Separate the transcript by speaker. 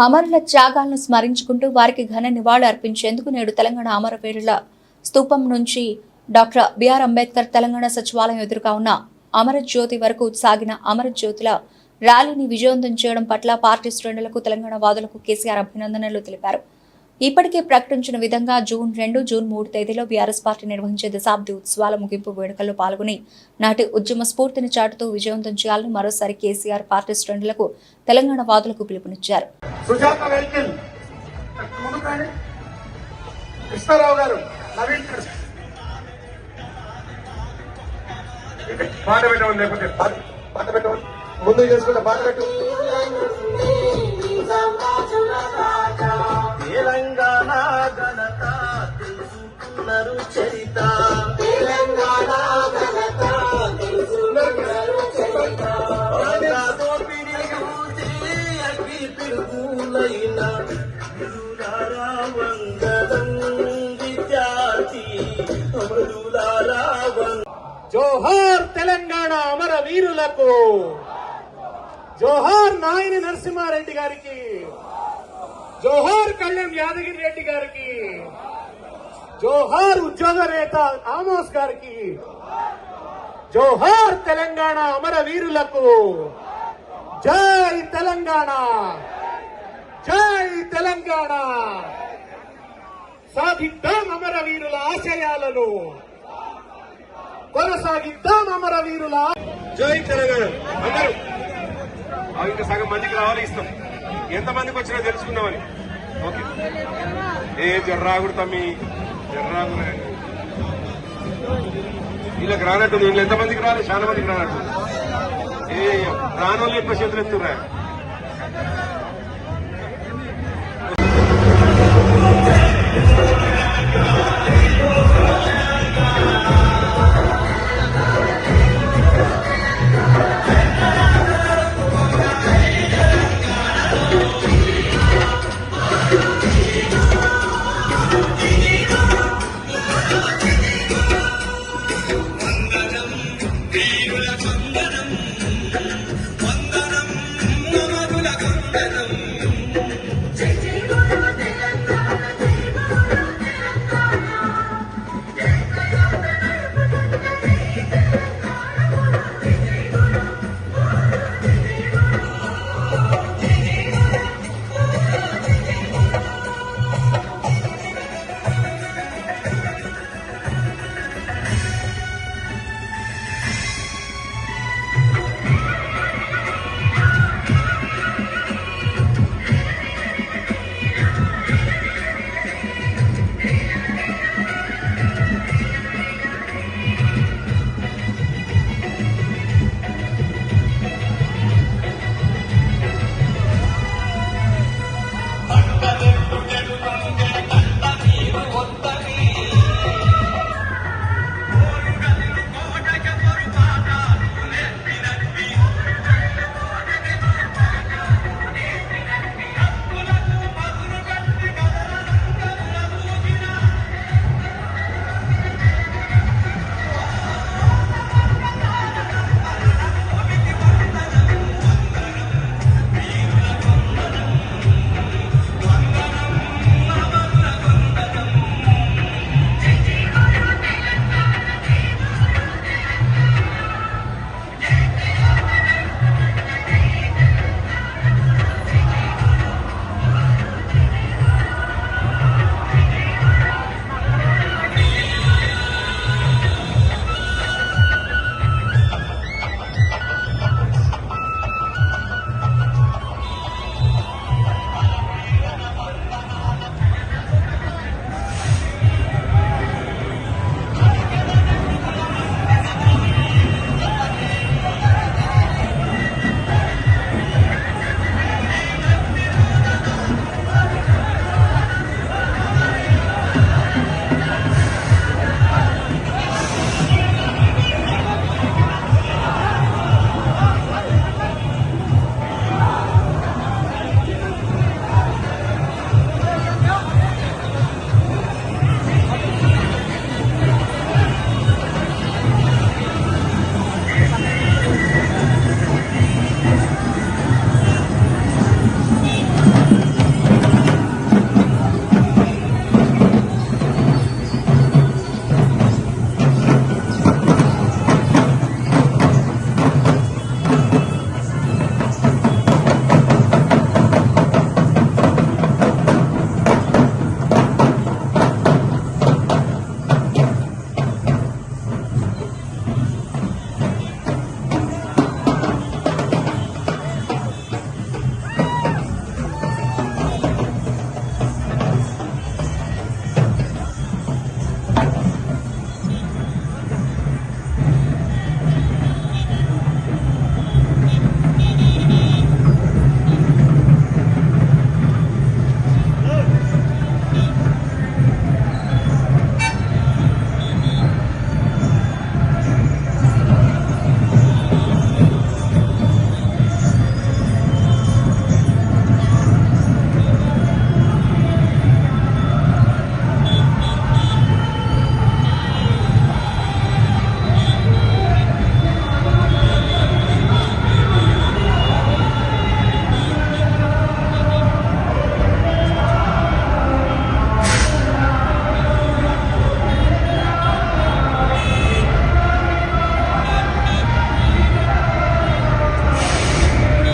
Speaker 1: అమరుల త్యాగాలను స్మరించుకుంటూ వారికి ఘన నివాళులు అర్పించేందుకు నేడు తెలంగాణ అమరవీరుల స్తూపం నుంచి డాక్టర్ బిఆర్ అంబేద్కర్ తెలంగాణ సచివాలయం ఎదురుగా ఉన్న అమరజ్యోతి వరకు సాగిన అమరజ్యోతుల ర్యాలీని విజయవంతం చేయడం పట్ల పార్టీ శ్రేణులకు తెలంగాణ వాదులకు కేసీఆర్ అభినందనలు తెలిపారు. ఇప్పటికే ప్రకటించిన విధంగా జూన్ 2, జూన్ 3 తేదీలో బీఆర్ఎస్ పార్టీ నిర్వహించే దశాబ్ది ఉత్సవాల ముగింపు వేడుకల్లో పాల్గొని నాటి ఉద్యమ స్ఫూర్తిని చాటుతూ విజయవంతం చేయాలని మరోసారి కేసీఆర్ పార్టీ శ్రేణులకు తెలంగాణ వాదులకు పిలుపునిచ్చారు.
Speaker 2: తెలంగాణ ఘనత తెలుసుకున్నారు చరిత, తెలంగాణ ఘనత తెలుసుకున్నారు చరిత. దోపిడి చూసి అగ్గి పిడుగులైన అమరులారా వందనం విద్యార్థి అమరులారా.
Speaker 3: జోహార్ తెలంగాణ అమర వీరులకు, జోహార్ నాయని నరసింహారెడ్డి గారికి, జోహార్ కళ్యాణ్ యాదగిరి రెడ్డి గారికి, జోహార్ ఉద్యోగ నేత ఆమోస్ గారికి, జోహార్ తెలంగాణ అమర వీరులకు. జై తెలంగాణ, జై తెలంగాణ. సాధిద్దాం అమర వీరుల ఆశయాలను, కొనసాగిద్దాం అమర వీరుల.
Speaker 4: జై తెలంగాణ. అందరూ ఇంకా సగం మందికి రావాలి, ఇస్తాం. ఎంతమందికి వచ్చినా తెలుసుకుందామని. ఓకే, ఏ జర్రాగుడు తమ్మి, జర్రాగు వీళ్ళకి రానట్టుంది. వీళ్ళు ఎంతమందికి రావాలి, చాలా మందికి రానట్టు. ఏ రానోళ్ళు ఎక్కువ చేతులు ఎత్తురా.